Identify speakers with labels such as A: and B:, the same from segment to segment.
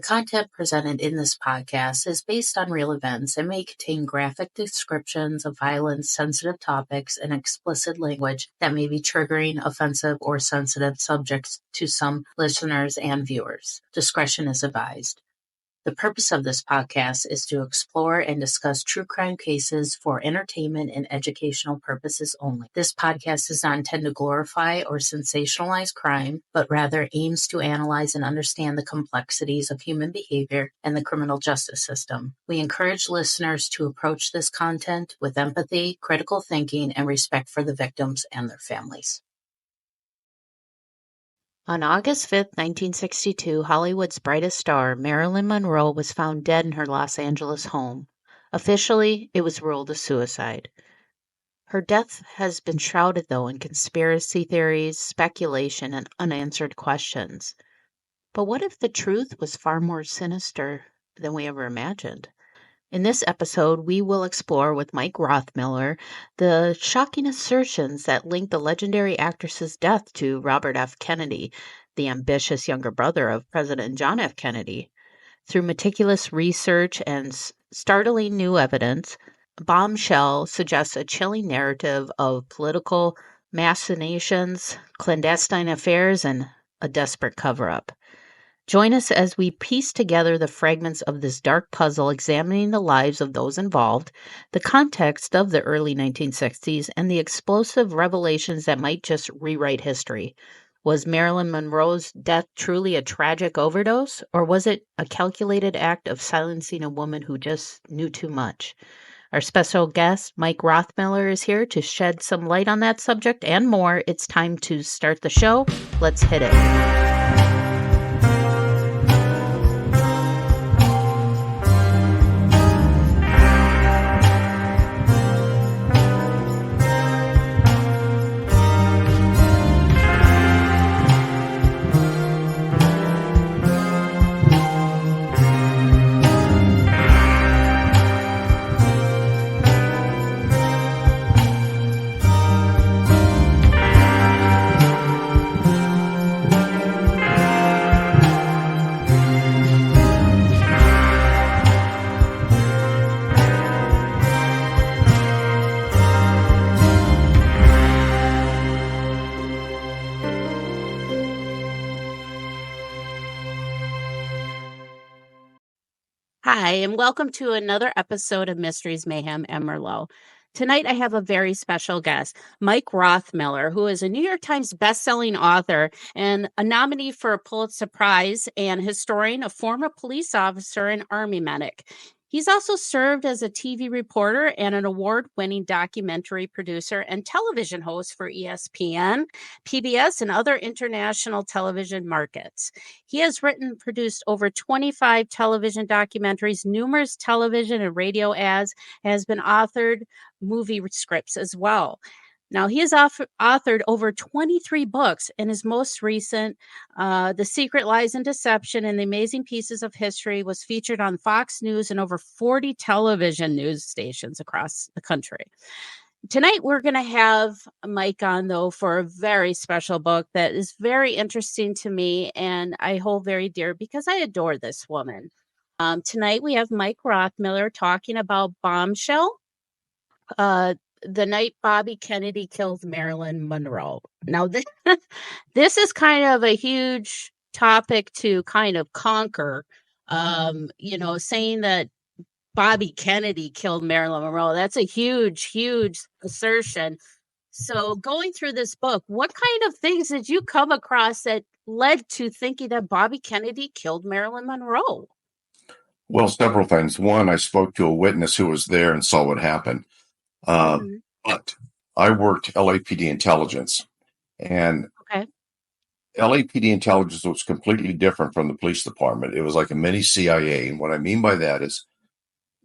A: content presented in this podcast is based on real events and may contain graphic descriptions of violence, sensitive topics, and explicit language that may be triggering, offensive, or sensitive subjects to some listeners and viewers. Discretion is advised. The purpose of this podcast is to explore and discuss true crime cases for entertainment and educational purposes only. This podcast does not intend to glorify or sensationalize crime, but rather aims to analyze and understand the complexities of human behavior and the criminal justice system. We encourage listeners to approach this content with empathy, critical thinking, and respect for the victims and their families. On August 5, 1962, Hollywood's brightest star, Marilyn Monroe, was found dead in her Los Angeles home. Officially, it was ruled a suicide. Her death has been shrouded, though, in conspiracy theories, speculation, and unanswered questions. But what if the truth was far more sinister than we ever imagined? In this episode, we will explore with Mike Rothmiller the shocking assertions that link the legendary actress's death to Robert F. Kennedy, the ambitious younger brother of President John F. Kennedy. Through meticulous research and startling new evidence, Bombshell suggests a chilling narrative of political machinations, clandestine affairs, and a desperate cover-up. Join us as we piece together the fragments of this dark puzzle, examining the lives of those involved, the context of the early 1960s, and the explosive revelations that might just rewrite history. Was Marilyn Monroe's death truly a tragic overdose, or was it a calculated act of silencing a woman who just knew too much? Our special guest, Mike Rothmiller, is here to shed some light on that subject and more. It's time to start the show. Let's hit it. Hi, and welcome to another episode of Mysteries, Mayhem, and Merlot. Tonight, I have a very special guest, Mike Rothmiller, who is a New York Times bestselling author and a nominee for a Pulitzer Prize and historian, a former police officer, and Army medic. He's also served as a TV reporter and an award-winning documentary producer and television host for ESPN, PBS, and other international television markets. He has written and produced over 25 television documentaries, numerous television and radio ads, and has been authored movie scripts as well. Now, he has authored over 23 books, and his most recent, The Secret Lies and Deception and the Amazing Pieces of History, was featured on Fox News and over 40 television news stations across the country. Tonight, we're going to have Mike on, though, for a very special book that is very interesting to me and I hold very dear because I adore this woman. Tonight, we have Mike Rothmiller talking about Bombshell, the night Bobby Kennedy killed Marilyn Monroe. Now, this is kind of a huge topic to kind of conquer, saying that Bobby Kennedy killed Marilyn Monroe. That's a huge, huge assertion. So going through this book, what kind of things did you come across that led to thinking that Bobby Kennedy killed Marilyn Monroe?
B: Well, several things. One, I spoke to a witness who was there and saw what happened. But I worked LAPD intelligence, and LAPD intelligence was completely different from the police department. It was like a mini CIA. And what I mean by that is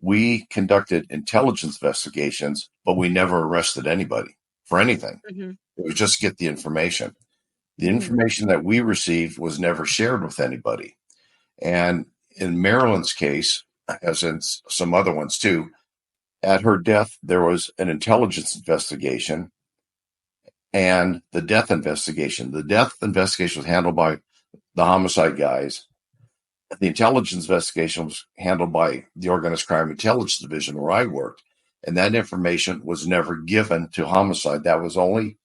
B: we conducted intelligence investigations, but we never arrested anybody for anything. It was just get the information. The information that we received was never shared with anybody. And in Marilyn's case, as in some other ones too, at her death, there was an intelligence investigation and the death investigation. The death investigation was handled by the homicide guys. the intelligence investigation was handled by the Organized Crime Intelligence Division where I worked. And that information was never given to homicide. That was only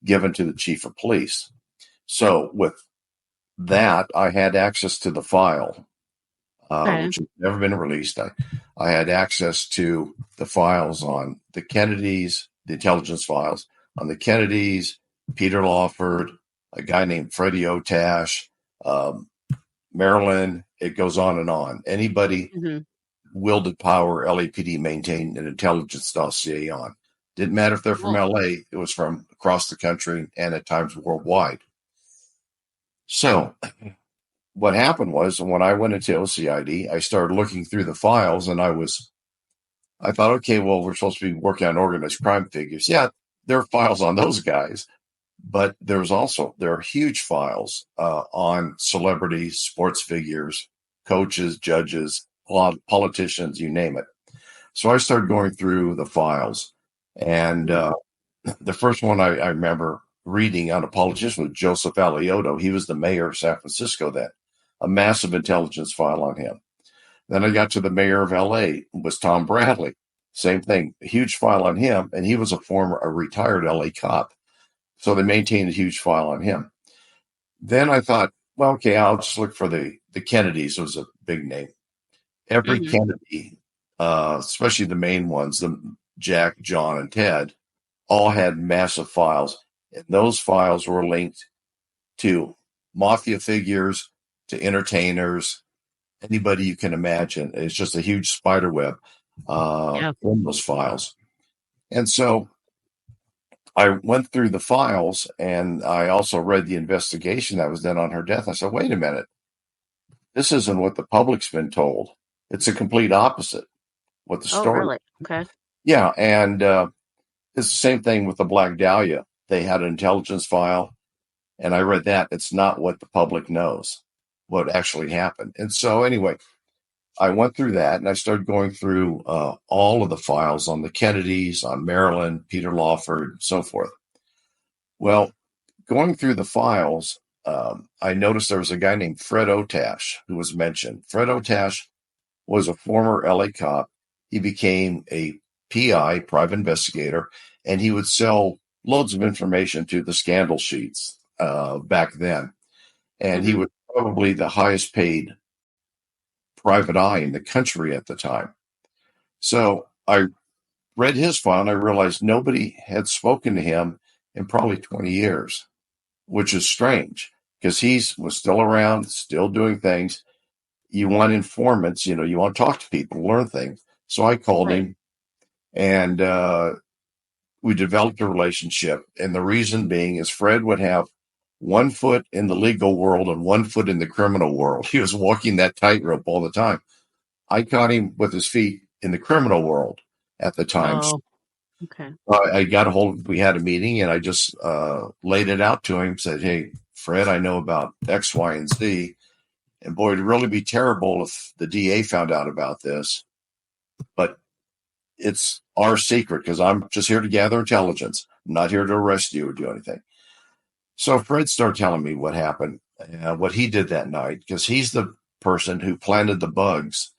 B: given to the chief of police. So with that, I had access to the file, which has never been released. I had access to the files on the Kennedys, the intelligence files on the Kennedys, Peter Lawford, a guy named Freddie Otash, Marilyn. It goes on and on. Anybody wielded power, LAPD maintained an intelligence dossier on. Didn't matter if they're from LA, it was from across the country and at times worldwide. So what happened was when I went into OCID, I started looking through the files and I thought, okay, well, we're supposed to be working on organized crime figures. Yeah, there are files on those guys, but there are huge files on celebrities, sports figures, coaches, judges, politicians, you name it. So I started going through the files. And the first one I remember reading on a politician was Joseph Alioto. He was the mayor of San Francisco then. A massive intelligence file on him. Then I got to the mayor of LA, was Tom Bradley. Same thing, a huge file on him. And he was a retired LA cop. So they maintained a huge file on him. Then I thought, well, okay, I'll just look for the Kennedys. It was a big name. Every Kennedy, especially the main ones, the Jack, John, and Ted, all had massive files. And those files were linked to mafia figures, to entertainers, anybody you can imagine. It's just a huge spider web in those files. And so I went through the files and I also read the investigation that was done on her death. I said, wait a minute. This isn't what the public's been told. It's a complete opposite what the story.
A: Oh, really? Okay.
B: Yeah. And it's the same thing with the Black Dahlia. They had an intelligence file and I read that. It's not what the public knows, what actually happened. And so anyway, I went through that and I started going through all of the files on the Kennedys, on Marilyn, Peter Lawford, and so forth. Well, going through the files, I noticed there was a guy named Fred Otash who was mentioned. Fred Otash was a former LA cop. He became a PI, private investigator, and he would sell loads of information to the scandal sheets back then. And he was probably the highest paid private eye in the country at the time. So I read his file and I realized nobody had spoken to him in probably 20 years, which is strange because he was still around, still doing things. You want informants, you want to talk to people, learn things. So I called him and we developed a relationship. And the reason being is Fred would have 1 foot in the legal world and 1 foot in the criminal world. He was walking that tightrope all the time. I caught him with his feet in the criminal world at the time.
A: Oh, okay.
B: I got a hold of, we had a meeting and I just laid it out to him, said, hey, Fred, I know about X, Y, and Z. And boy, it'd really be terrible if the DA found out about this. But it's our secret because I'm just here to gather intelligence. I'm not here to arrest you or do anything. So Fred started telling me what happened, what he did that night, because he's the person who planted the bugs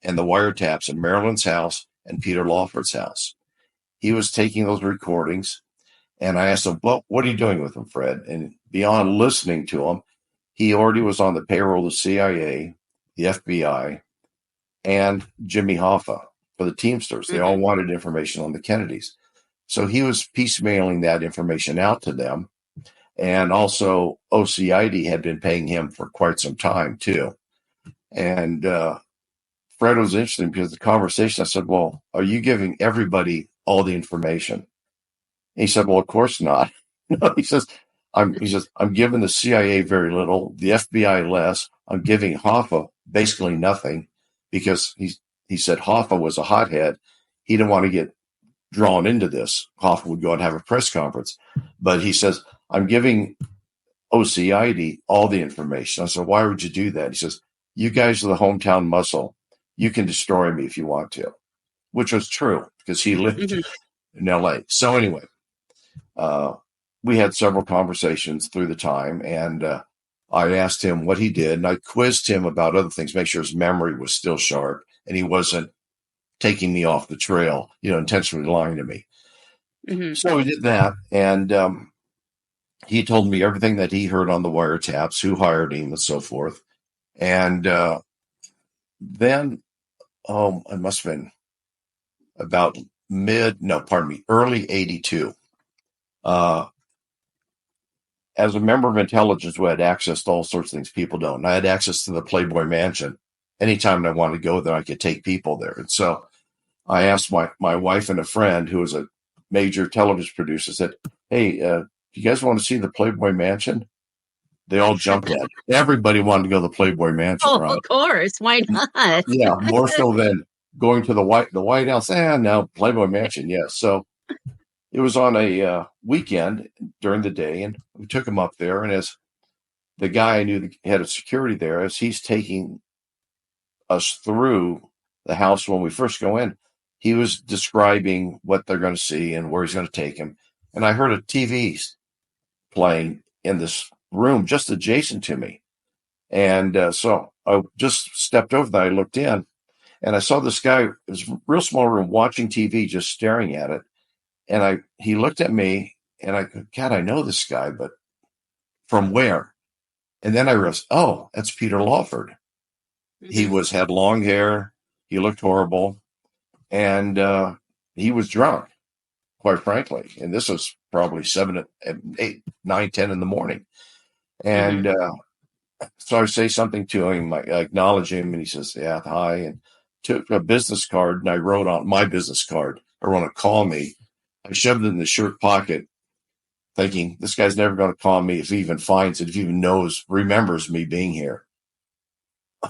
B: and the wiretaps in Marilyn's house and Peter Lawford's house. He was taking those recordings, and I asked him, well, what are you doing with them, Fred? And beyond listening to him, he already was on the payroll of the CIA, the FBI, and Jimmy Hoffa for the Teamsters. They all wanted information on the Kennedys. So he was piecemealing that information out to them. And also OCID had been paying him for quite some time too. And Fred was interesting because the conversation, I said, well, are you giving everybody all the information? And he said, well, of course not. No, he says, I'm giving the CIA very little, the FBI less. I'm giving Hoffa basically nothing because he said Hoffa was a hothead. He didn't want to get drawn into this. Hoffa would go and have a press conference. But he says, I'm giving OCID all the information. I said, why would you do that? He says, you guys are the hometown muscle. You can destroy me if you want to, which was true because he lived in LA. So anyway, we had several conversations through the time. And I asked him what he did, and I quizzed him about other things, make sure his memory was still sharp and he wasn't taking me off the trail, intentionally lying to me.
A: Mm-hmm.
B: So we did that, and he told me everything that he heard on the wiretaps, who hired him, and so forth. And then, it must have been about early 82. As a member of intelligence, we had access to all sorts of things people don't. And I had access to the Playboy Mansion. Anytime I wanted to go there, I could take people there. And so I asked my wife and a friend who was a major television producer, said, hey, you guys want to see the Playboy Mansion? They all jumped at it. Everybody wanted to go to the Playboy Mansion.
A: Oh,
B: right?
A: of course. Why not?
B: Yeah, more so than going to the White House. No, Playboy Mansion, yes. So it was on a weekend during the day, and we took him up there. And as the guy I knew, the head of security there, as he's taking us through the house when we first go in, he was describing what they're going to see and where he's going to take him. And I heard a TV playing in this room just adjacent to me. And so I just stepped over there. I looked in, and I saw this guy, it was a real small room, watching TV, just staring at it. And he looked at me, and I go, God, I know this guy, but from where? And then I realized, oh, that's Peter Lawford. Mm-hmm. He had long hair. He looked horrible. And he was drunk, quite frankly. And this was probably 7, 8, 9, 10 in the morning. And so I say something to him. I acknowledge him, and he says, yeah, hi. And took a business card, and I wrote on my business card, I want to call me. I shoved it in the shirt pocket, thinking this guy's never going to call me if he even finds it, if he even remembers me being here.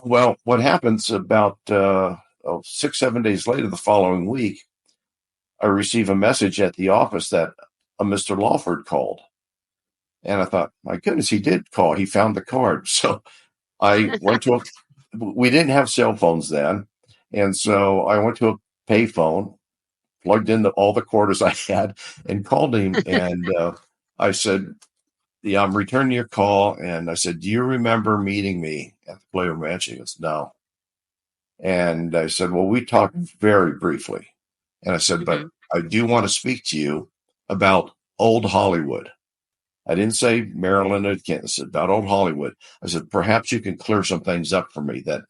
B: Well, what happens about 6, 7 days later, the following week, I receive a message at the office that a Mr. Lawford called. And I thought, my goodness, he did call. He found the card. So I went to we didn't have cell phones then. And so I went to a payphone, plugged in all the quarters I had, and called him. And I said, yeah, I'm returning your call. And I said, do you remember meeting me at the Playboy Mansion? He goes, no. And I said, well, we talked very briefly. And I said, but I do want to speak to you about old Hollywood. I didn't say Marilyn or Kansas, about old Hollywood. I said, perhaps you can clear some things up for me that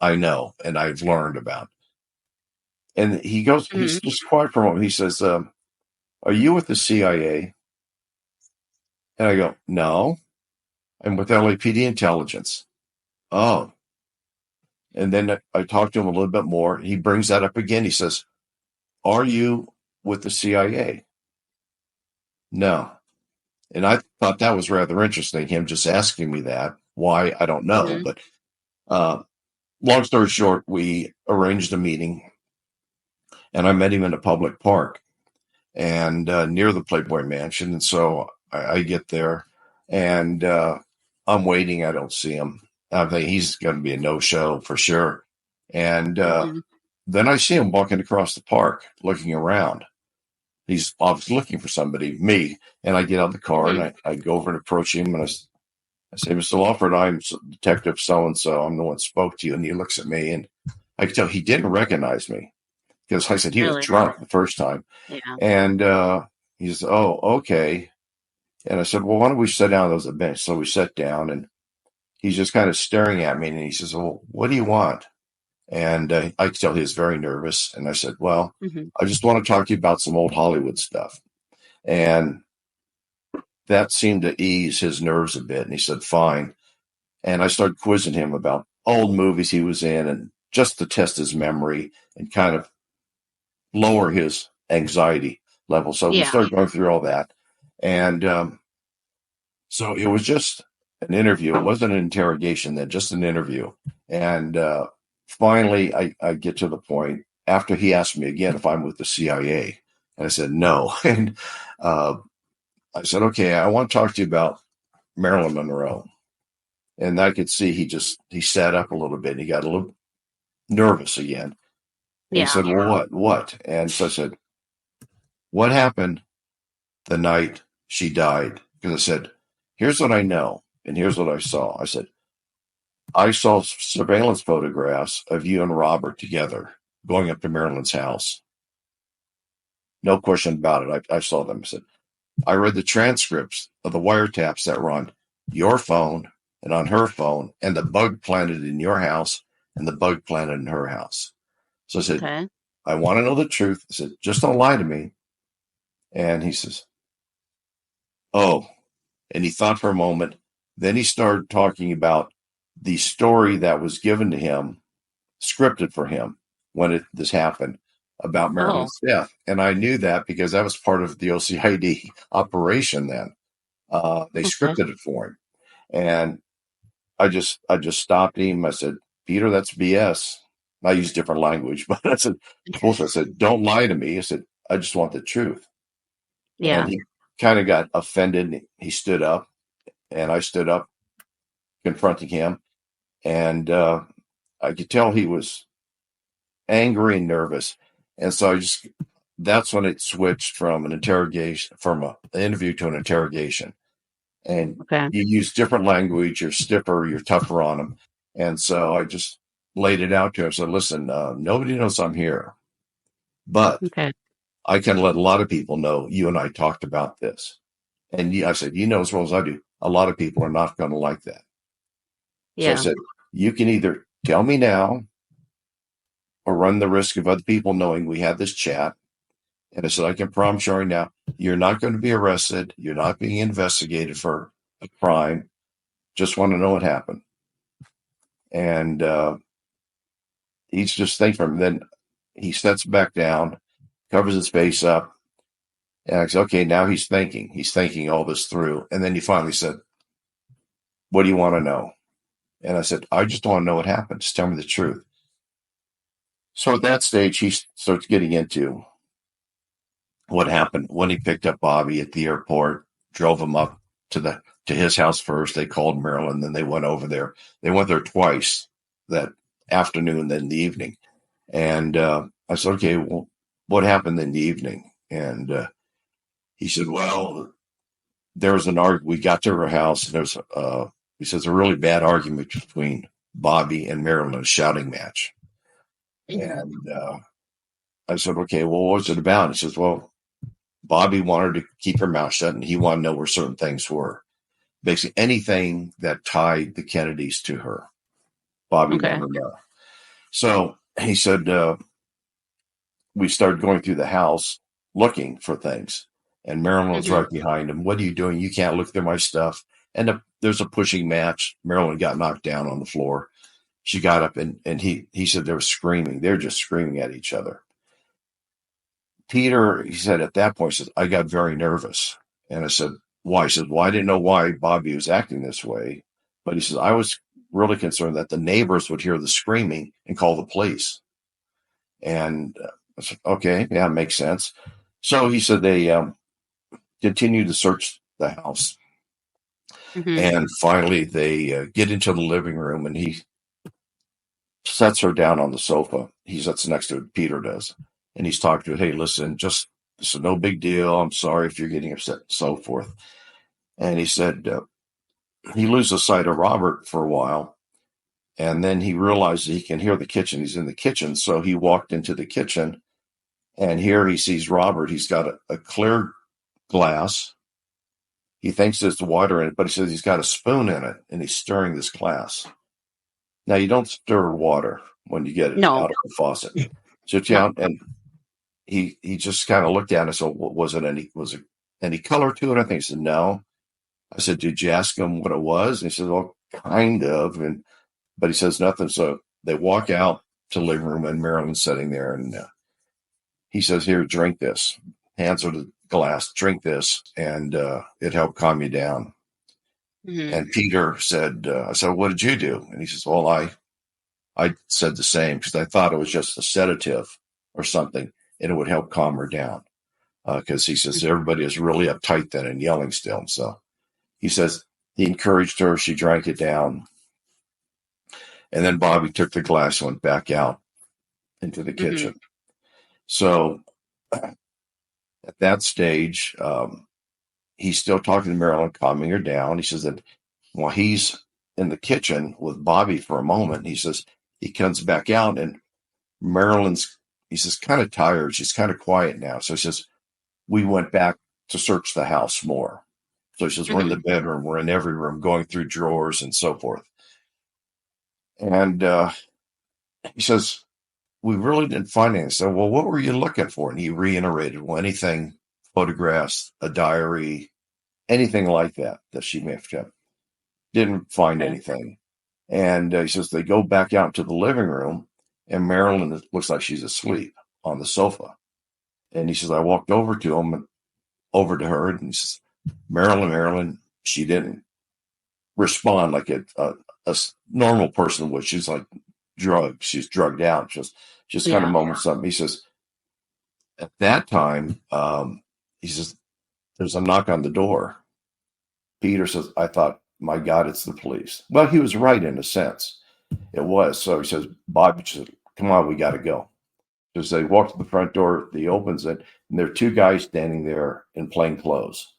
B: I know and I've learned about. And he goes, he's just quiet for a moment. He says, are you with the CIA? And I go, no, I'm with LAPD intelligence. Oh. And then I talked to him a little bit more. He brings that up again. He says, are you with the CIA? No. And I thought that was rather interesting, him just asking me that. Why, I don't know. But long story short, we arranged a meeting, and I met him in a public park and near the Playboy Mansion. And so I get there, and I'm waiting. I don't see him. I think he's going to be a no-show for sure. And then I see him walking across the park, looking around. He's obviously looking for somebody, me. And I get out of the car, and I go over and approach him, and I say, Mr. Lawford, I'm Detective so-and-so. I'm the one who spoke to you. And he looks at me, and I could tell he didn't recognize me because I said he was drunk the first time. Yeah. And he says, oh, okay. And I said, well, why don't we sit down at the bench? So we sat down, and he's just kind of staring at me, and he says, well, what do you want? And I could tell he was very nervous. And I said, well, I just want to talk to you about some old Hollywood stuff. And that seemed to ease his nerves a bit. And he said, fine. And I started quizzing him about old movies he was in, and just to test his memory and kind of lower his anxiety level. So we started going through all that. And so it was just an interview. It wasn't an interrogation then, just an interview. And finally, I get to the point after he asked me again if I'm with the CIA. And I said, no. And I said, okay, I want to talk to you about Marilyn Monroe. And I could see he sat up a little bit, and he got a little nervous again. And he said, well, what? And so I said, what happened the night she died? Because I said, here's what I know. and here's what I saw. I said, I saw surveillance photographs of you and Robert together going up to Marilyn's house. No question about it. I saw them. I said, I read the transcripts of the wiretaps that were on your phone and on her phone, and the bug planted in your house and the bug planted in her house. So I said,
A: Okay.
B: I want to know the truth. I said, just don't lie to me. And he says, oh, and he thought for a moment. Then he started talking about the story that was given to him, scripted for him when this happened about
A: Oh,
B: Marilyn's death. And I knew that because that was part of the OCID operation then. They
A: okay.
B: scripted it for him. And I just stopped him. I said, Peter, that's BS. I used different language, but I said, bullshit. I said, don't lie to me. I said, I just want the truth. And
A: Yeah.
B: he kind of got offended. He stood up, and I stood up confronting him. And I could tell he was angry and nervous. And so that's when it switched from an interrogation, from an interview to an interrogation. And
A: Okay.
B: you use different language, you're stiffer, you're tougher on them. And so I just laid it out to him. I said, listen, nobody knows I'm here, but
A: Okay.
B: I can let a lot of people know you and I talked about this. And I said, you know as well as I do, a lot of people are not going to like that. So I
A: Yeah.
B: said, you can either tell me now or run the risk of other people knowing we had this chat. And I said, I can promise you right now, you're not going to be arrested. You're not being investigated for a crime. Just want to know what happened. And he's just thinking from him. Then he sets back down, covers his face up. And I said, okay, now he's thinking. He's thinking all this through. And then he finally said, what do you want to know? And I said, I just want to know what happened. Just tell me the truth. So at that stage, he starts getting into what happened when he picked up Bobby at the airport, drove him up to his house first. They called Marilyn, then they went over there. They went there twice that afternoon, then the evening. And I said, okay, well, what happened in the evening? And he said, well, there was an argument. We got to her house, and there was, he says, a really bad argument between Bobby and Marilyn, a shouting match. And I said, okay, well, what was it about? He says, well, Bobby wanted to keep her mouth shut, and he wanted to know where certain things were. Basically, anything that tied the Kennedys to her, Bobby
A: Okay.
B: wanted to know. So he said, we started going through the house looking for things, and Marilyn was right behind him. What are you doing? You can't look through my stuff. And there's a pushing match. Marilyn got knocked down on the floor. She got up, and he said they were screaming. They're just screaming at each other. Peter, he said at that point, he says, I got very nervous. And I said, why? He said, well, I didn't know why Bobby was acting this way. But he says, I was really concerned that the neighbors would hear the screaming and call the police. And I said, okay, yeah, it makes sense. So he said they continued to search the house. And finally, they get into the living room, and he sets her down on the sofa. He sits next to it, Peter does. And he's talking to her, hey, listen, this is no big deal. I'm sorry if you're getting upset, and so forth. And he said he loses sight of Robert for a while. And then he realizes he can hear the kitchen. He's in the kitchen. So he walked into the kitchen, and here he sees Robert. He's got a clear glass. He thinks there's water in it, but he says he's got a spoon in it, and he's stirring this glass. Now, you don't stir water when you get it
A: No.
B: out of the faucet. So
A: No.
B: and he just kind of looked at it and said, was it any color to it? I think he said, no. I said, did you ask him what it was? And he said, well, kind of. But he says nothing. So they walk out to the living room, and Marilyn's sitting there, and he says, here, drink this. Hands her the glass, drink this, and it helped calm you down. And Peter said, I said, what did you do? And he says, well, I said the same because I thought it was just a sedative or something, and it would help calm her down. Because he says everybody is really uptight then and yelling still. So he says he encouraged her. She drank it down. And then Bobby took the glass and went back out into the kitchen. So at that stage, he's still talking to Marilyn, calming her down. He says that Well, he's in the kitchen with Bobby for a moment. He says he comes back out, and he says, kind of tired. She's kind of quiet now. So he says, we went back to search the house more. So he says, we're in the bedroom, we're in every room, going through drawers and so forth. And he says, we really didn't find anything. So, well, what were you looking for? And he reiterated, well, anything, photographs, a diary, anything like that she may have kept. Didn't find anything. And he says they go back out to the living room, and Marilyn looks like she's asleep on the sofa. And he says, I walked over to her, and he says, Marilyn, she didn't respond like a normal person would. She's like drugged. She's drugged out. Just kind of mumbled something. He says, at that time, he says, there's a knock on the door. Peter says, I thought, my God, it's the police. Well, he was right in a sense. It was. So he says, Bobby says, come on, we got to go. So they walk to the front door, he opens it, and there are two guys standing there in plain clothes.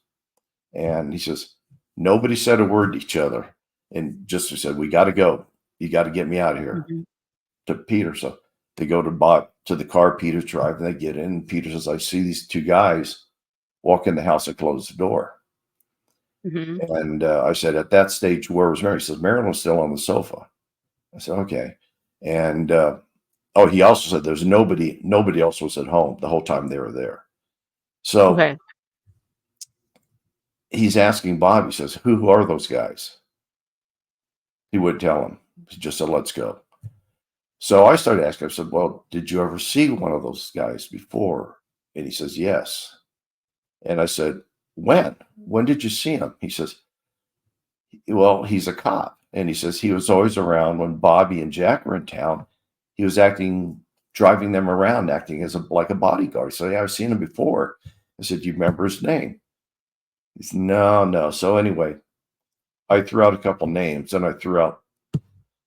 B: And he says, nobody said a word to each other. And just he said, we got to go. You got to get me out of here. To Peter. So they go to the car Peter's driving, they get in, and Peter says, I see these two guys walk in the house and close the door. And I said, at that stage, where was Mary? He says, Marilyn was still on the sofa. I said, okay. And he also said there's nobody else was at home the whole time they were there. So he's asking Bob, he says, who are those guys? He would tell him. He just said, let's go. So I started asking, I said, well, did you ever see one of those guys before? And he says, yes. And I said, when did you see him? He says, well, he's a cop. And he says he was always around when Bobby and Jack were in town. He was driving them around, acting as like a bodyguard. So yeah, I've seen him before. I said, do you remember his name? He said, no. So anyway, I threw out a couple names, and I threw out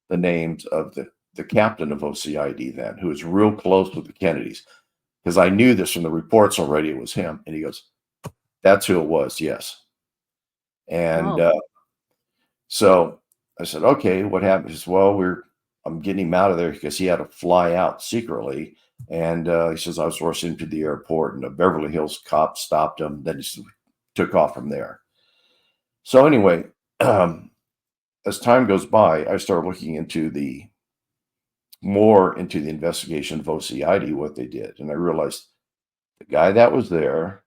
B: the names of the captain of OCID then, who was real close with the Kennedys, because I knew this from the reports already. It was him. And he goes, that's who it was. Yes. And so I said, okay, what happened? He says, well, I'm getting him out of there because he had to fly out secretly. And he says, I was rushing him to the airport, and a Beverly Hills cop stopped him. Then he took off from there. So anyway, as time goes by, I started looking more into the investigation of OCID, what they did. And I realized the guy that was there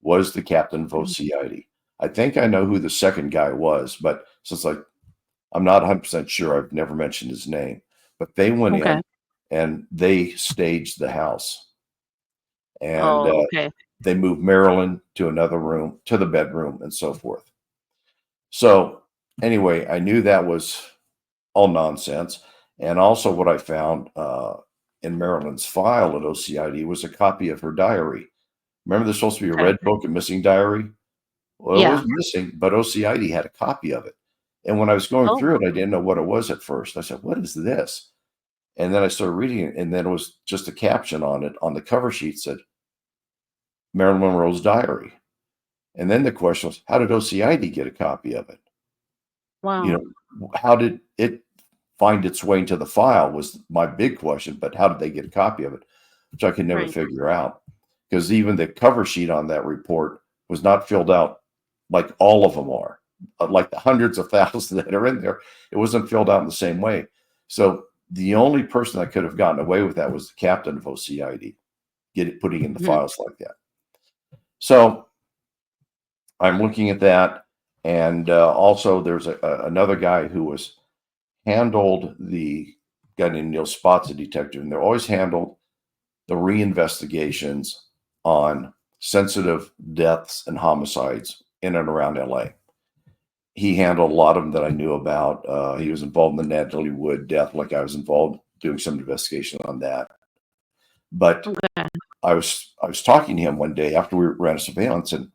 B: was the captain of OCID. I think I know who the second guy was, but since I'm not 100% sure, I've never mentioned his name. But they went in and they staged the house. And they moved Marilyn to another room, to the bedroom, and so forth. So anyway, I knew that was all nonsense. And also what I found in Marilyn's file at OCID was a copy of her diary. Remember, there's supposed to be a red book, a missing diary? Well, it was missing, but OCID had a copy of it. And when I was going through it, I didn't know what it was at first. I said, what is this? And then I started reading it, and then it was just a caption on it. On the cover sheet said, Marilyn Monroe's diary. And then the question was, how did OCID get a copy of it?
A: Wow.
B: How did it find its way into the file was my big question, but how did they get a copy of it? Which I could never figure out. Because even the cover sheet on that report was not filled out like all of them are. Like the hundreds of thousands that are in there, it wasn't filled out in the same way. So the only person that could have gotten away with that was the captain of OCID, putting in the files like that. So I'm looking at that. And also there's another guy who was handled, the guy named Neil Spott's a detective, and they're always handled the reinvestigations on sensitive deaths and homicides in and around LA. He handled a lot of them that I knew about. He was involved in the Natalie Wood death, like I was involved doing some investigation on that. But I was talking to him one day after we ran a surveillance, and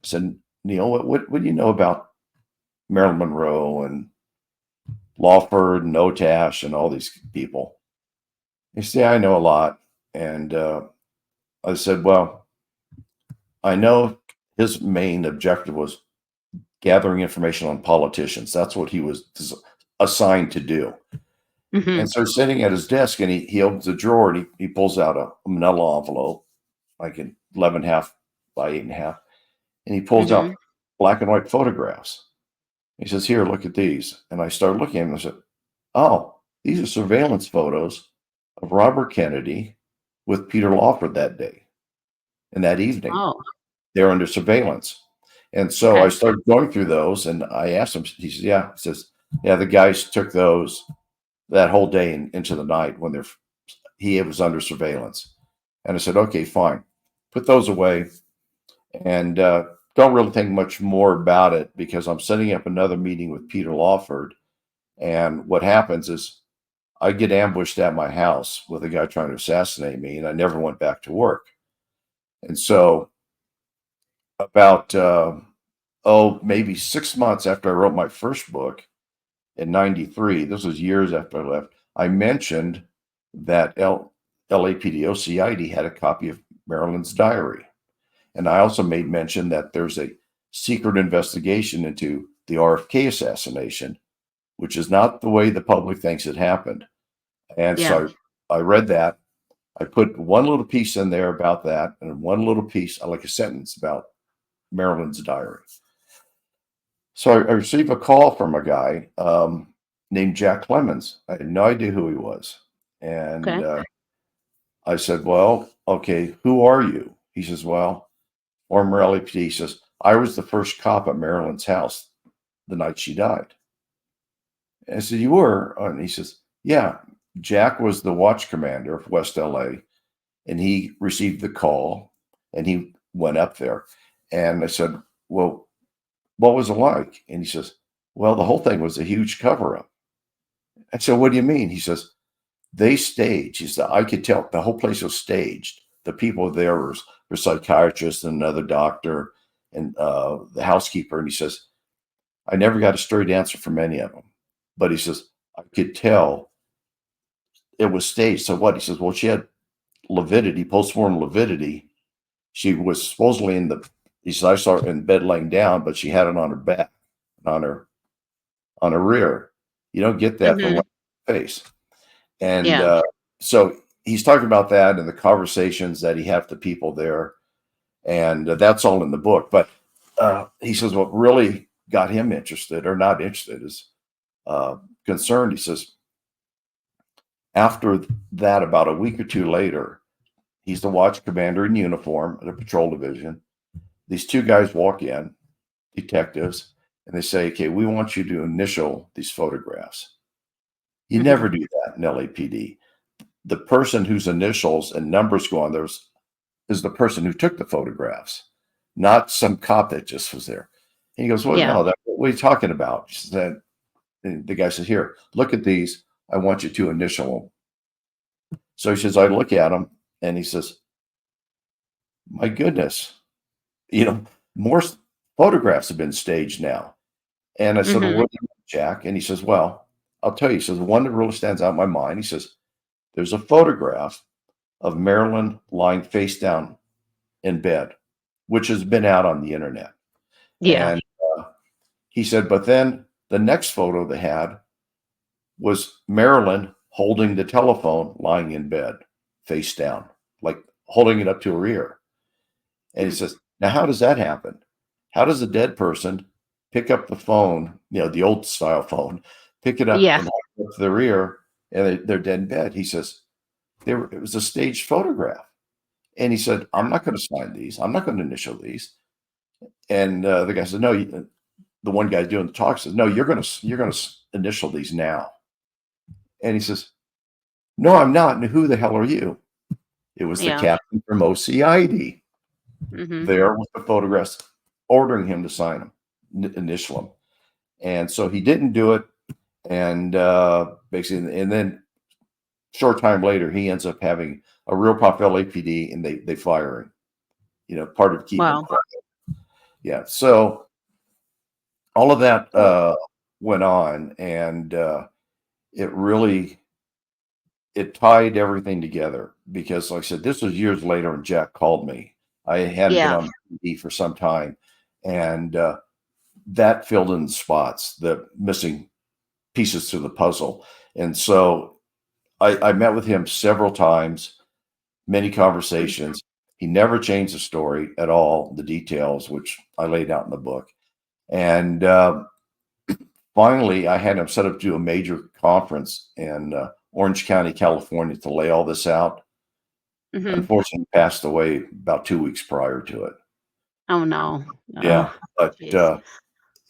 B: said, Neil, what do you know about Marilyn Monroe and Lawford and Otash and all these people? He said, I know a lot. And I said, well, I know his main objective was gathering information on politicians. That's what he was assigned to do. And so he's sitting at his desk, and he opens a drawer, and he pulls out a manila envelope, like an 11.5 by 8.5, and he pulls out black and white photographs. He says, "Here, look at these." And I started looking at them, and I said, "Oh, these are surveillance photos of Robert Kennedy with Peter Lawford that day and that evening.
A: Oh,
B: They're under surveillance." And so I started going through those, and I asked him. He says, "Yeah." He says, "Yeah, the guys took those that whole day and into the night when he was under surveillance." And I said, "Okay, fine. Put those away, and don't really think much more about it, because I'm setting up another meeting with Peter Lawford. And what happens is I get ambushed at my house with a guy trying to assassinate me, and I never went back to work." And so about, maybe 6 months after I wrote my first book in 93, this was years after I left, I mentioned that LAPD OCID had a copy of Marilyn's diary. And I also made mention that there's a secret investigation into the RFK assassination, which is not the way the public thinks it happened. And so I read that. I put one little piece in there about that, and one little piece, like a sentence about Marilyn's diary. So I received a call from a guy named Jack Clemens. I had no idea who he was. And I said, "Well, okay, who are you?" He says, "Well, former LAPD." He says, "I was the first cop at Marilyn's house the night she died." And I said, "You were?" And he says, "Yeah, Jack was the watch commander of West LA, and he received the call, and he went up there." And I said, "Well, what was it like?" And he says, "Well, the whole thing was a huge cover-up." I said, "What do you mean?" He says, "They staged." He said, "I could tell the whole place was staged. The people there were psychiatrists and another doctor and the housekeeper." And he says, "I never got a straight answer from any of them. But," he says, "I could tell it was staged." So what? He says, "Well, she had lividity, post-mortem lividity. She was supposedly he says, I saw her in bed laying down, but she had it on her back, on her rear. You don't get that from the face." And so he's talking about that and the conversations that he had with the people there. And that's all in the book. But he says what really got him interested, or not interested, is concerned. He says, after that, about a week or two later, he's the watch commander in uniform at a patrol division. These two guys walk in, detectives, and they say, "Okay, we want you to initial these photographs." You never do that in LAPD. The person whose initials and numbers go on there is the person who took the photographs, not some cop that just was there. And he goes, "Well, no, what are you talking about?" She said, and the guy says, "Here, look at these. I want you to initial them." So he says, I look at them, and he says, "My goodness, more photographs have been staged now." And I said, "Well, what do you mean, Jack?" And he says, "Well, I'll tell you." He says, "The one that really stands out in my mind," he says, "there's a photograph of Marilyn lying face down in bed, which has been out on the internet."
A: Yeah.
B: And he said, "But then the next photo they had was Marilyn holding the telephone, lying in bed, face down, like holding it up to her ear." And he says, "Now, how does that happen? How does a dead person pick up the phone, the old style phone, pick it up and hold it up to their ear, and they're dead in bed?" He says, "It was a staged photograph." And he said, "I'm not going to sign these. I'm not going to initial these." And the guy said, "No." The one guy doing the talk says, "No, you're going to initial these now." And he says, "No, I'm not. And who the hell are you?" It was the captain from OCID there with the photographs, ordering him to sign them, initial them. And so he didn't do it. And basically, and then short time later, he ends up having a real pop LAPD, and they fire him. Part of keeping him quiet. Yeah. So all of that went on, and it tied everything together, because, like I said, this was years later, and Jack called me. I hadn't been on TV for some time, and that filled in the spots, the missing pieces to the puzzle. And so I met with him several times, many conversations. He never changed the story at all, the details, which I laid out in the book. And finally, I had him set up to do a major conference in Orange County, California, to lay all this out. Unfortunately, he passed away about 2 weeks prior to it.
A: Oh, no.
B: Yeah, but
A: Geez.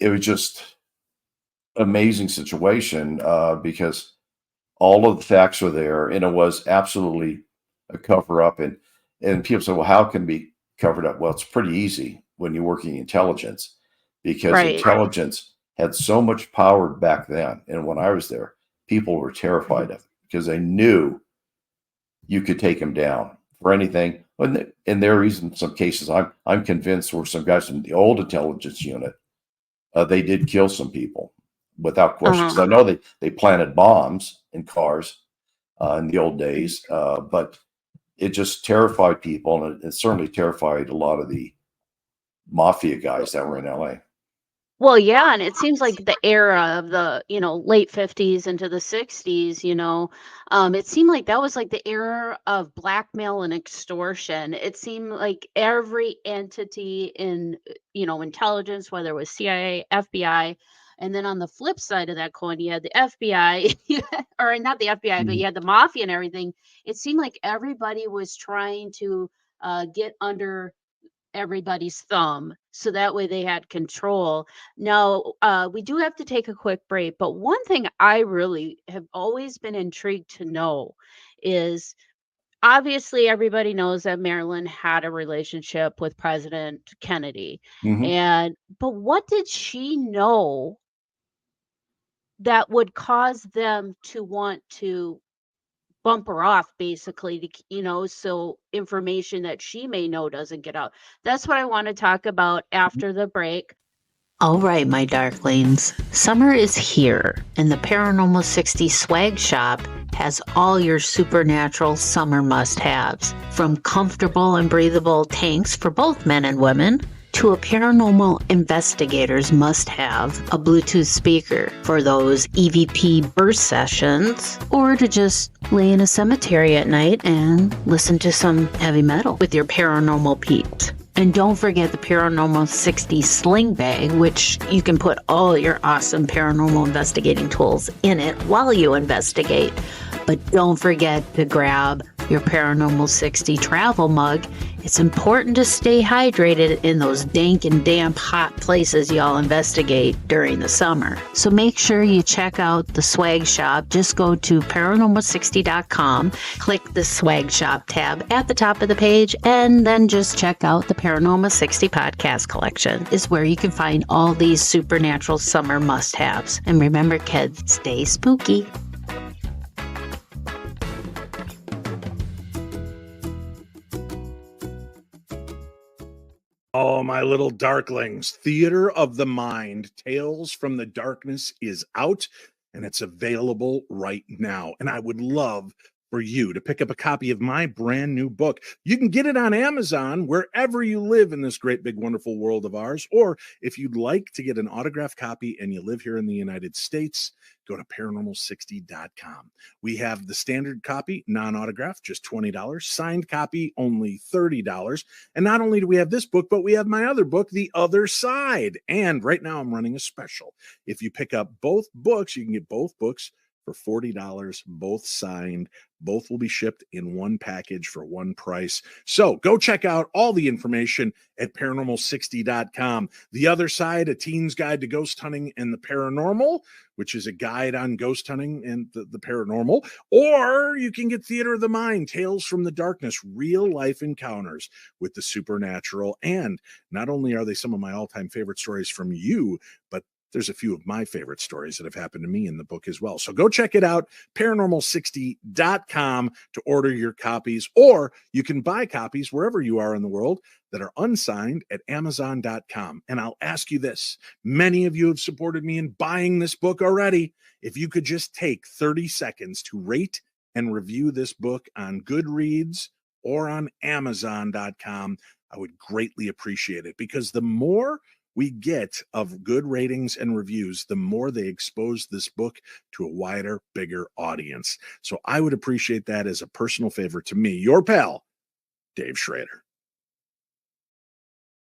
B: it was just amazing situation because all of the facts were there, and it was absolutely a cover up. And people say, well, how can it be covered up? Well, it's pretty easy when you're working intelligence, because
A: Right.
B: intelligence had so much power back then. And when I was there, people were terrified of it because they knew you could take them down for anything. And there are even some cases I'm convinced were some guys from the old intelligence unit. They did kill some people without question. 'Cause I know they planted bombs in cars in the old days, but it just terrified people, and it certainly terrified a lot of the mafia guys that were in LA.
A: Well, yeah, and it seems like the era of the, late 50s into the 60s, it seemed like that was like the era of blackmail and extortion. It seemed like every entity in, intelligence, whether it was CIA, FBI, and then on the flip side of that coin, you had the FBI, or not the FBI, but
B: Mhm.
A: you had the mafia and everything. It seemed like everybody was trying to get under everybody's thumb so that way they had control. Now, we do have to take a quick break, but one thing I really have always been intrigued to know is obviously everybody knows that Marilyn had a relationship with President Kennedy.
B: Mhm.
A: But what did she know that would cause them to want to bump her off basically to so information that she may know doesn't get out. That's what I want to talk about after the break. All right, my darklings. Summer is here, and the Paranormal 60 swag shop has all your supernatural summer must-haves, from comfortable and breathable tanks for both men and women to a paranormal investigator's must-have, a Bluetooth speaker for those EVP burst sessions, or to just lay in a cemetery at night and listen to some heavy metal with your paranormal peeps. And don't forget the Paranormal 60 sling bag, which you can put all your awesome paranormal investigating tools in it while you investigate. But don't forget to grab your Paranormal 60 travel mug. It's important to stay hydrated in those dank and damp hot places y'all investigate during the summer. So make sure you check out the swag shop. Just go to paranormal60.com, click the swag shop tab at the top of the page, and then just check out the Paranormal 60 podcast collection. Is where you can find all these supernatural summer must-haves. And remember, kids, stay spooky.
C: Oh, my little darklings. Theater of the Mind, Tales from the Darkness is out, and it's available right now. And I would love for you to pick up a copy of my brand new book. You can get it on Amazon wherever you live in this great, big, wonderful world of ours. Or if you'd like to get an autographed copy and you live here in the United States, go to paranormal60.com. We have the standard copy, non-autographed, just $20. Signed copy, only $30. And not only do we have this book, but we have my other book, The Other Side. And right now I'm running a special. If you pick up both books, you can get both books for $40, both signed. Both will be shipped in one package for one price. So go check out all the information at paranormal60.com. The Other Side, A Teen's Guide to Ghost Hunting and the Paranormal, which is a guide on ghost hunting and the paranormal. Or you can get Theater of the Mind, Tales from the Darkness, real life encounters with the supernatural. And not only are they some of my all-time favorite stories from you, but there's a few of my favorite stories that have happened to me in the book as well. So go check it out, paranormal60.com, to order your copies, or you can buy copies wherever you are in the world that are unsigned at amazon.com. And I'll ask you this. Many of you have supported me in buying this book already. If you could just take 30 seconds to rate and review this book on Goodreads or on amazon.com, I would greatly appreciate it, because the more we get of good ratings and reviews, the more they expose this book to a wider, bigger audience. So I would appreciate that as a personal favor to me, your pal, Dave Schrader.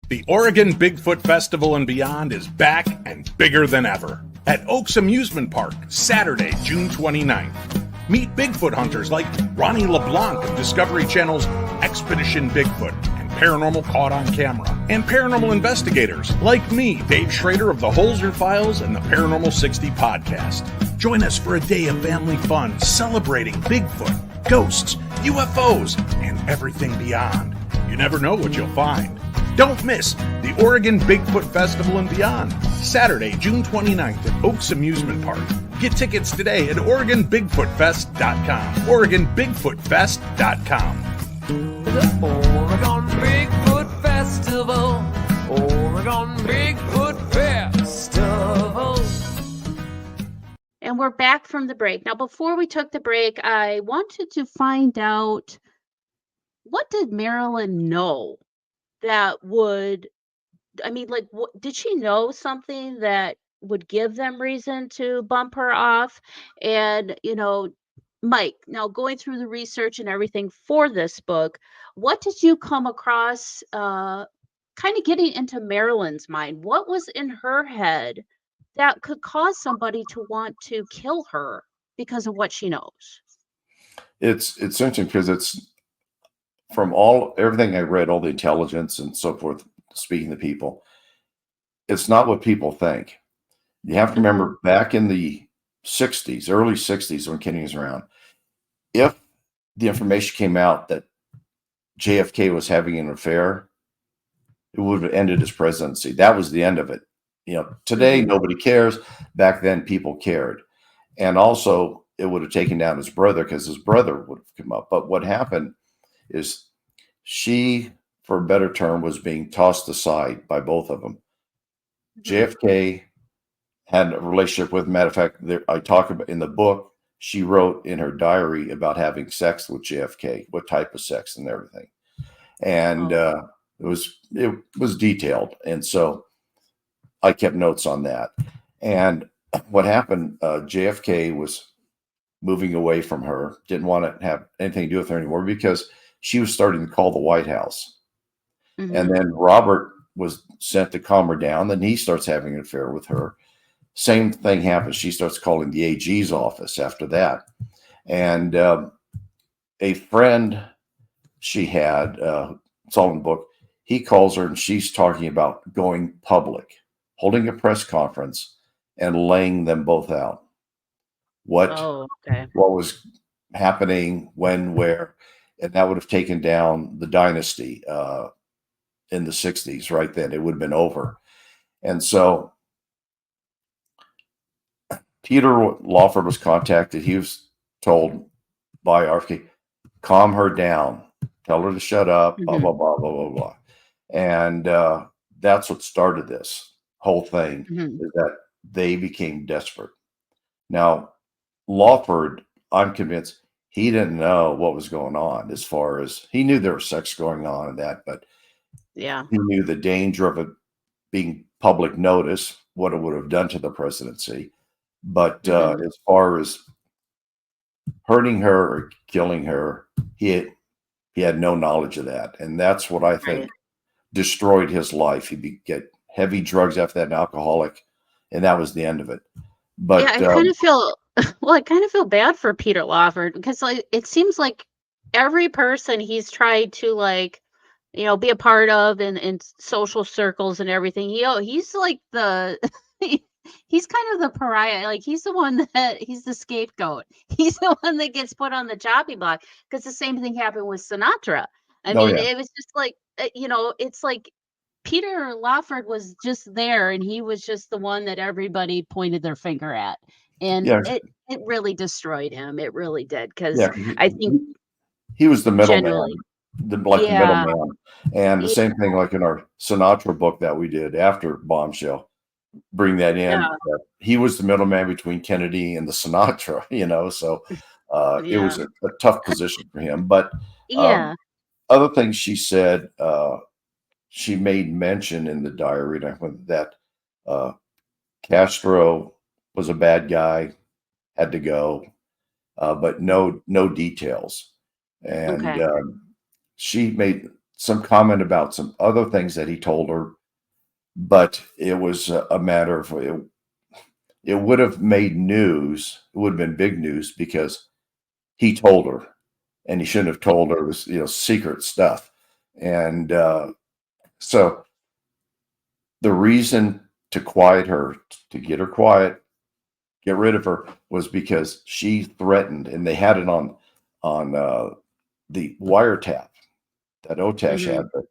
C: The Oregon Bigfoot Festival and Beyond is back and bigger than ever at Oaks Amusement Park, Saturday, June 29th. Meet Bigfoot hunters like Ronnie LeBlanc of Discovery Channel's Expedition Bigfoot and Paranormal Caught on Camera, and paranormal investigators like me, Dave Schrader of the Holzer Files and the Paranormal 60 podcast. Join us for a day of family fun celebrating Bigfoot, ghosts, UFOs, and everything beyond. You never know what you'll find. Don't miss the Oregon Bigfoot Festival and Beyond, Saturday, June 29th at Oaks Amusement Park. Get tickets today at OregonBigfootFest.com. OregonBigfootFest.com.
D: The Oregon Bigfoot Festival. Oregon Bigfoot Festival.
A: And we're back from the break. Now, before we took the break, I wanted to find out, what did Marilyn know that would, did she know something that would give them reason to bump her off? And, Mike, now going through the research and everything for this book, what did you come across, kind of getting into Marilyn's mind? What was in her head that could cause somebody to want to kill her because of what she knows?
B: It's interesting because it's from everything I read, all the intelligence and so forth, speaking to people, it's not what people think. You have to remember back in the 60s, early 60s, when Kennedy was around, if the information came out that JFK was having an affair, it would have ended his presidency. That was the end of it. Today, nobody cares. Back then, people cared. And also, it would have taken down his brother because his brother would have come up. But what happened is she, for a better term, was being tossed aside by both of them. JFK had a relationship with, matter of fact, I talk about in the book, she wrote in her diary about having sex with JFK, what type of sex and everything. And it was detailed. And so I kept notes on that. And what happened, JFK was moving away from her, didn't want to have anything to do with her anymore because she was starting to call the White House. And then Robert was sent to calm her down. Then he starts having an affair with her. Same thing happens. She starts calling the AG's office after that. And a friend she had, it's all in the book, he calls her and she's talking about going public, holding a press conference and laying them both out. What was happening, when, where, and that would have taken down the dynasty in the 60s right then. It would have been over. And so Peter Lawford was contacted. He was told by RFK, calm her down, tell her to shut up, blah, blah, blah, blah, blah, blah. And that's what started this whole thing, is that they became desperate. Now, Lawford, I'm convinced he didn't know what was going on, as far as he knew there was sex going on and that, but he knew the danger of it being public notice, what it would have done to the presidency. But as far as hurting her or killing her, he had no knowledge of that. And that's what I think destroyed his life. He'd get heavy drugs after that, an alcoholic, and that was the end of it. But
A: I kind of feel I kind of feel bad for Peter Lawford, because it seems like every person he's tried to be a part of in social circles and everything, he's like the he's kind of the pariah. Like, he's the one he's the scapegoat. He's the one that gets put on the chopping block, because the same thing happened with Sinatra. It was just like, it's like Peter Lawford was just there, and he was just the one that everybody pointed their finger at. And it really destroyed him. It really did, because I think
B: he was the middleman, the middleman. And the same thing, like in our Sinatra book that we did after Bombshell, bring that in. He was the middleman between Kennedy and the Sinatra, so it was a tough position for him. But other things she said, she made mention in the diary that Castro was a bad guy, had to go, but no details. And
A: Okay.
B: she made some comment about some other things that he told her, but it was a matter of it would have made news. It would have been big news because he told her, and he shouldn't have told her. It was, secret stuff. And so the reason to quiet her, to get her quiet, get rid of her, was because she threatened, and they had it on the wiretap that Otesh
A: Hmm.
B: had. But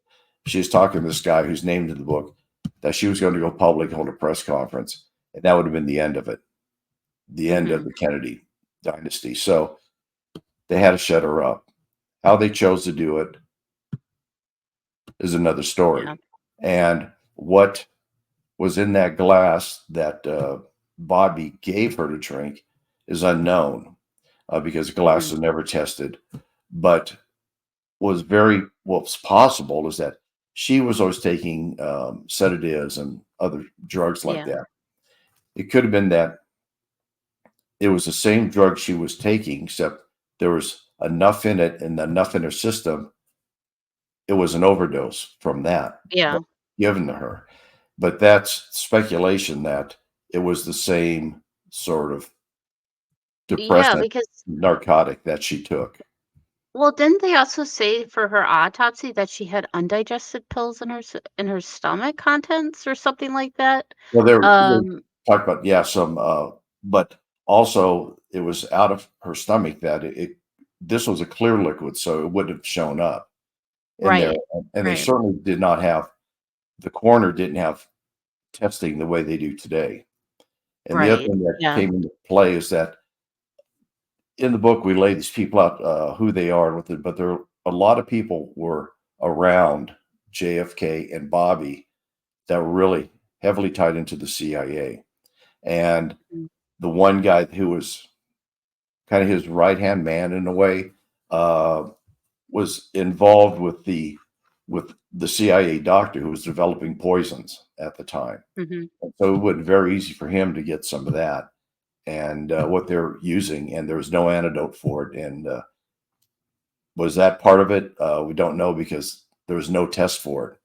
B: she was talking to this guy who's named in the book that she was going to go public, hold a press conference, and that would have been the end of it, the end of
A: Hmm.
B: the Kennedy dynasty. So they had to shut her up. How they chose to do it is another story.
A: Yeah.
B: And what was in that glass that Bobby gave her to drink is unknown because the glass
A: Hmm.
B: was never tested. But what's possible is that she was always taking sedatives and other drugs like
A: Yeah.
B: that. It could have been that it was the same drug she was taking, except there was enough in it and enough in her system. It was an overdose from that
A: Yeah.
B: given to her. But that's speculation that it was the same sort of
A: Yeah,
B: depressant
A: because
B: narcotic that she took.
A: well, didn't they also say for her autopsy that she had undigested pills in in her stomach contents or something like that?
B: Well, they
A: Um,
B: talked about, yeah, some, but also it was out of her stomach that this was a clear liquid, so it wouldn't have shown up in there.
A: right,
B: And they
A: right,
B: certainly did not have, the coroner didn't have testing the way they do today. And the other
A: right.
B: thing that
A: Yeah.
B: came into play is that in the book, we lay these people out, who they are with it, but there a lot of people were around JFK and Bobby that were really heavily tied into the CIA. And
A: Mhm.
B: the one guy who was kind of his right hand man in a way uh, was involved with the CIA doctor who was developing poisons at the time.
A: Mhm.
B: And so it would be very easy for him to get some of that and what they're using, and there was no antidote for it. And was that part of it? We don't know because there was no test for it,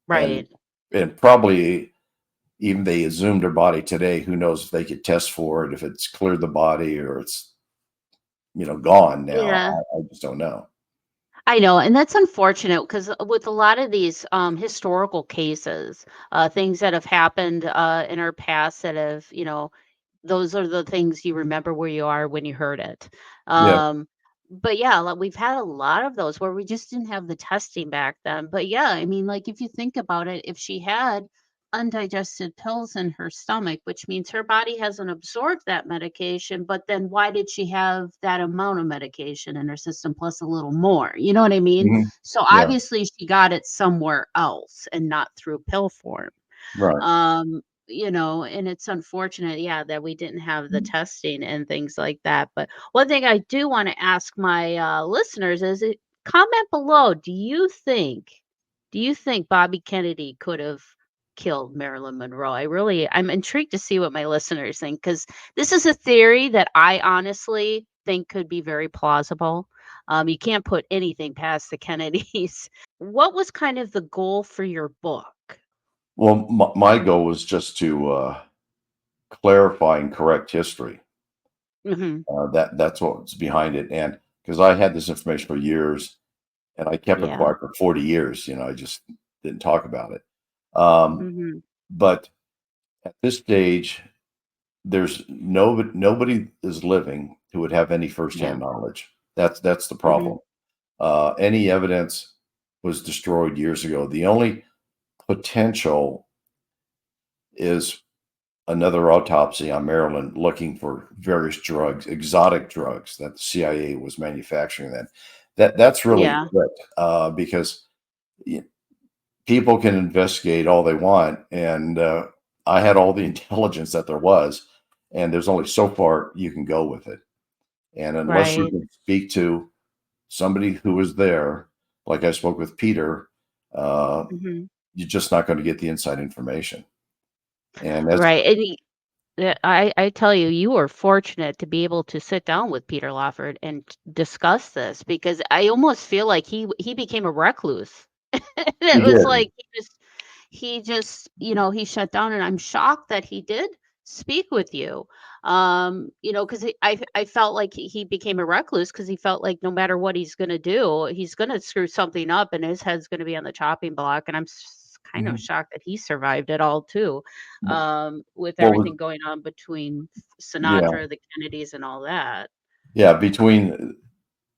B: and
A: Right.
B: probably even they exhumed her body today. Who knows if they could test for it, if it's cleared the body or it's gone now.
A: Yeah.
B: I just don't know.
A: I know, and that's unfortunate because with a lot of these historical cases, things that have happened in our past that have, those are the things you remember where you are when you heard it.
B: Yeah.
A: But yeah, like, we've had a lot of those where we just didn't have the testing back then. But yeah, I mean, like if you think about it, if she had undigested pills in her stomach, which means her body hasn't absorbed that medication, but then why did she have that amount of medication in her system plus a little more? You know what I mean?
B: Mhm.
A: So
B: Yeah.
A: obviously she got it somewhere else and not through pill form.
B: Right.
A: And it's unfortunate, yeah, that we didn't have the testing and things like that. But one thing I do want to ask my listeners is comment below. Do you think Bobby Kennedy could have killed Marilyn Monroe? I'm intrigued to see what my listeners think because this is a theory that I honestly think could be very plausible. You can't put anything past the Kennedys. What was kind of the goal for your book?
B: Well, my goal was just to clarify and correct history.
A: Hmm.
B: That's what's behind it, and because I had this information for years, and I kept it
A: Yeah.
B: quiet for 40 years. I just didn't talk about it. Um,
A: Mhm.
B: but at this stage, there's nobody is living who would have any
A: Yeah.
B: firsthand knowledge. That's the
A: Mhm.
B: problem. Any evidence was destroyed years ago. The only potential is another autopsy on Maryland looking for various drugs, exotic drugs that the CIA was manufacturing then. That's really
A: Yeah.
B: it, because y- people can investigate all they want, and I had all the intelligence that there was, and there's only so far you can go with it. And unless you
A: Right.
B: can speak to somebody who was there, like I spoke with Peter,
A: Mhm.
B: you're just not going to get the inside information. And that's
A: Right, and yeah, I tell you, you were fortunate to be able to sit down with Peter Lawford and discuss this because I almost feel like he became a recluse.
B: he
A: It was
B: did.
A: like he shut down, and I'm shocked that he did speak with you. Because I felt like he became a recluse because he felt like no matter what he's gonna do, he's gonna screw something up, and his head's gonna be on the chopping block. And I'm kind of
B: Mhm.
A: shocked that he survived it all too, with
B: What was
A: everything going on between
B: yeah,
A: Sinatra, the Kennedys, and all that.
B: yeah, between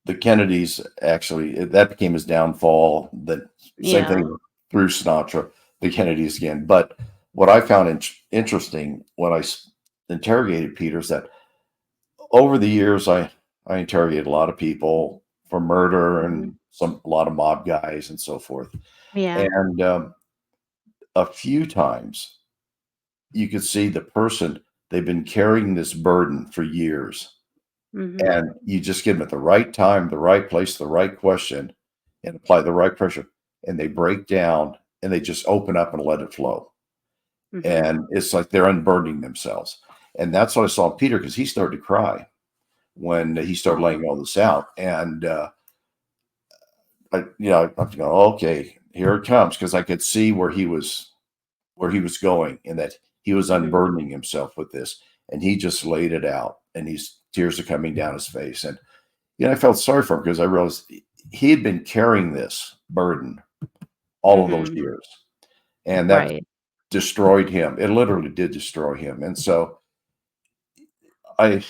B: the Kennedys, actually, that became his downfall. The same
A: Yeah.
B: thing through Sinatra, the Kennedys again. But what I found interesting when interrogated Peter is that over the years, I interrogated a lot of people for murder
A: Hmm.
B: and a lot of mob guys and so forth.
A: Yeah.
B: And a few times you could see the person, they've been carrying this burden for years.
A: Hmm.
B: And you just give them at the right time, the right place, the right question, and apply the right pressure. And they break down and they just open up and let it flow.
A: Hmm.
B: And it's like they're unburdening themselves. And that's what I saw in Peter because he started to cry when he started
A: Oh.
B: laying all this out. And I'm going, okay, here it comes, because I could see where he was going, and that he was
A: Hmm.
B: unburdening himself with this, and he just laid it out, and tears are coming down his face. And I felt sorry for him because I realized he had been carrying this burden all of those
A: Hmm.
B: years, and that
A: Right.
B: destroyed him. It literally did destroy him. And so I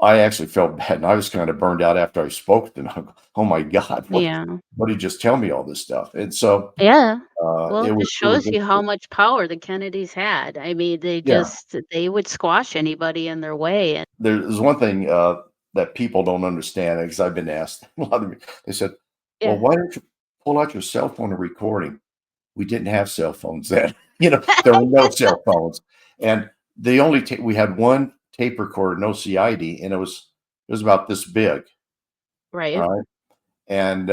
B: I actually felt bad, and I was kind of burned out after I spoke to them. Oh my God,
A: Yeah.
B: what did you just tell me all this stuff? And so
A: Yeah. Well,
B: it
A: it
B: was
A: just
B: it was
A: shows you how
B: interesting.
A: much power the Kennedys had. I mean,
B: Yeah,
A: they would squash anybody in their way. And
B: there's one thing that people don't understand, because I've been asked a lot of, they said, "Well,
A: yeah.
B: why don't you pull out your cell phone and recording?" We didn't have cell phones then. There were no cell phones, and we had one tape recorder, no CID, and it was about this big.
A: Right.
B: All right, and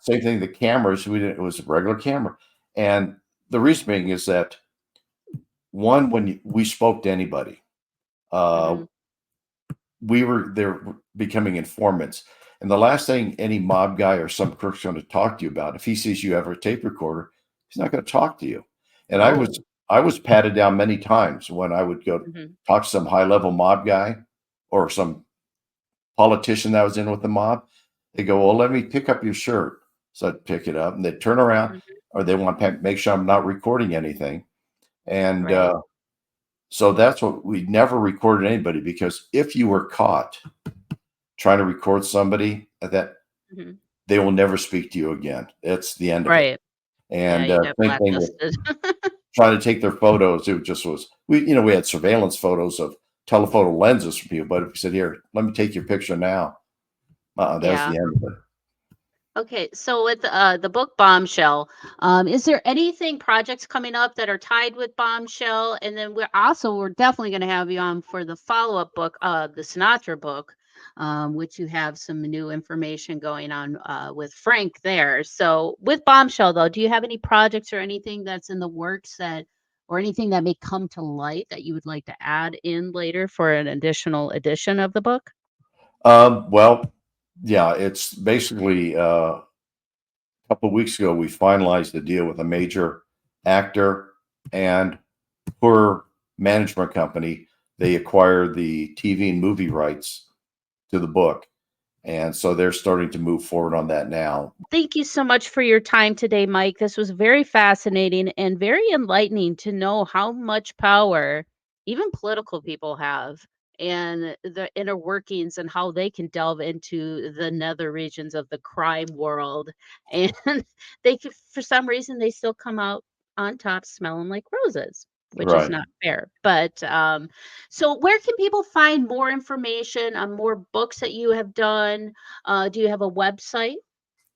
B: same thing. The cameras, we didn't. It was a regular camera, and the reason being is that one, when we spoke to anybody, uh,
A: Hmm.
B: we were there becoming informants. And the last thing any mob guy or some crook's going to talk to you about, if he sees you have a tape recorder, he's not going to talk to you. And
A: No.
B: I was patted down many times when I would go
A: Hmm.
B: talk to some high level mob guy or some politician that was in with the mob. They go, "Well, let me pick up your shirt." So I'd pick it up, and they'd turn around,
A: Hmm.
B: or they want to make sure I'm not recording anything. And
A: Right.
B: so that's what we never recorded anybody, because if you were caught trying to record somebody that,
A: Hmm.
B: they will never speak to you again. It's the end of it.
A: Right. Yeah,
B: And
A: you get
B: same thing with
A: blacklisted.
B: trying to take their photos. It just was, we had surveillance photos of telephoto lenses from people, but if you said, "Here, let me take your picture now," that was
A: Yeah.
B: the end of it.
A: Okay, so with the book Bombshell, is there anything projects coming up that are tied with Bombshell? And then we're definitely going to have you on for the follow-up book, the Sinatra book, which you have some new information going on with Frank there. So with Bombshell, though, do you have any projects or anything that's in the works or anything that may come to light that you would like to add in later for an additional edition of the book?
B: Well, yeah, it's basically couple of weeks ago, we finalized a deal with a major actor and her management company. They acquired the TV and movie rights to the book. And so they're starting to move forward on that now.
A: Thank you so much for your time today, Mike. This was very fascinating and very enlightening to know how much power even political people have and the inner workings and how they can delve into the nether regions of the crime world. And for some reason, they still come out on top smelling like roses, which is
B: Right.
A: not fair. But so, where can people find more information on more books that you have done? Do you have a website?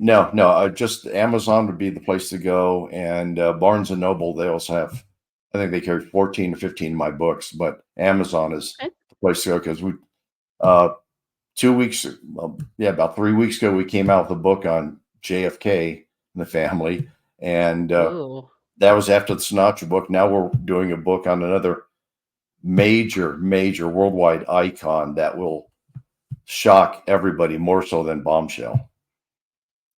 B: No, no, just Amazon would be the place to go. And Barnes and Noble, they also have, I think they carry 14 to 15 of my books, but Amazon is
A: Okay.
B: the place to go, because uh, 2 weeks, well, yeah, about 3 weeks ago, we came out with a book on JFK, in the family. And
A: Ooh.
B: that was after the Sinatra book. Now we're doing a book on another major worldwide icon that will shock everybody more so than Bombshell.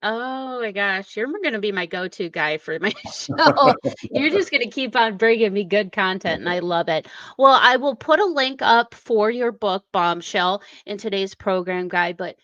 A: Oh my gosh, you're going to be my go-to guy for my show. You're just going to keep on bringing me good content, and I love it. Well, I will put a link up for your book, Bombshell, in today's program guide, but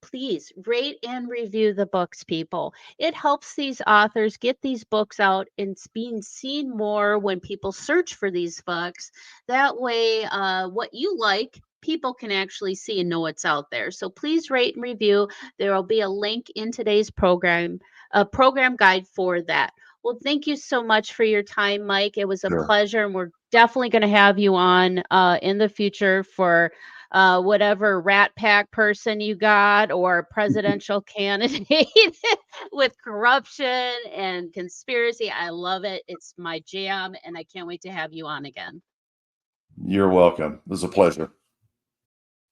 A: please rate and review the books, people. It helps these authors get these books out and being seen more when people search for these books. That way, what you like, people can actually see and know it's out there. So please rate and review. There will be a link in today's program, a program guide for that. Well, thank you so much for your time, Mike. It was a
B: Sure.
A: pleasure, and we're definitely going to have you on in the future for whatever Rat Pack person you got or presidential candidate with corruption and conspiracy. I love it. It's my jam, and I can't wait to have you on again.
B: You're welcome. It was a pleasure.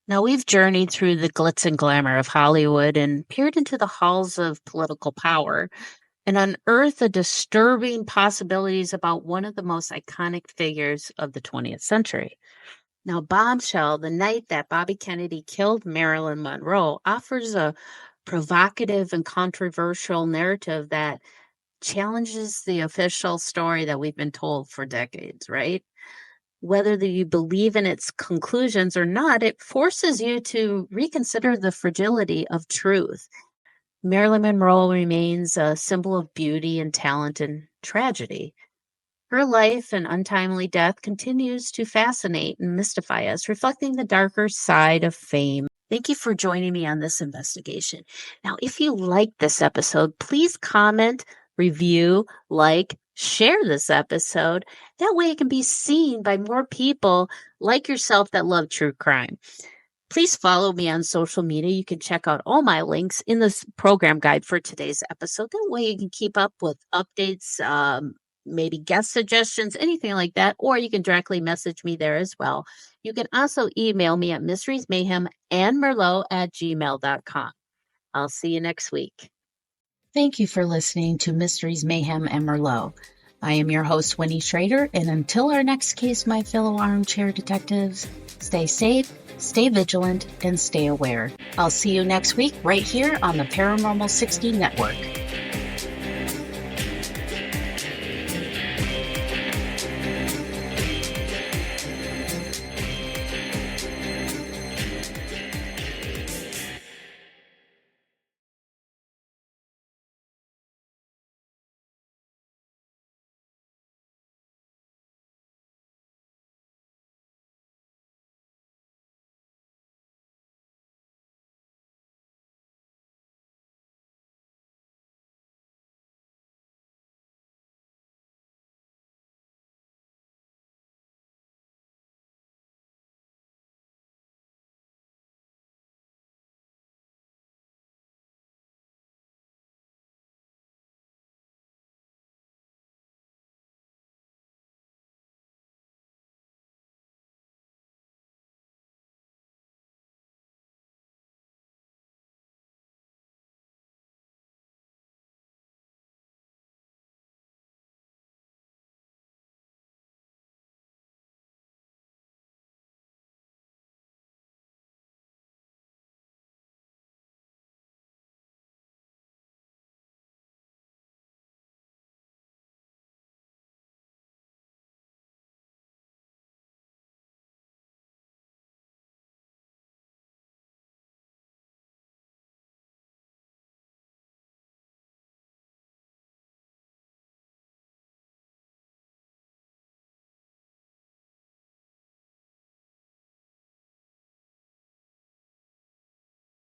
A: Now, we've journeyed through the glitz and glamour of Hollywood and peered into the halls of political power and unearthed the disturbing possibilities about one of the most iconic figures of the 20th century. Now, Bombshell, the night that Bobby Kennedy killed Marilyn Monroe, offers a provocative and controversial narrative that challenges the official story that we've been told for decades, right? Whether you believe in its conclusions or not, it forces you to reconsider the fragility of truth. Marilyn Monroe remains a symbol of beauty and talent and tragedy. Her life and untimely death continues to fascinate and mystify us, reflecting the darker side of fame. Thank you for joining me on this investigation. Now, if you like this episode, please comment, review, like, share this episode. That way it can be seen by more people like yourself that love true crime. Please follow me on social media. You can check out all my links in this program guide for today's episode. That way you can keep up with updates, maybe guest suggestions, anything like that, or you can directly message me there as well. You can also email me at mysteriesmayhemandmerlot@gmail.com. I'll see you next week. Thank you for listening to Mysteries, Mayhem, and Merlot. I am your host, Winnie Schrader, and until our next case, my fellow armchair detectives, stay safe, stay vigilant, and stay aware. I'll see you next week right here on the Paranormal 60 Network.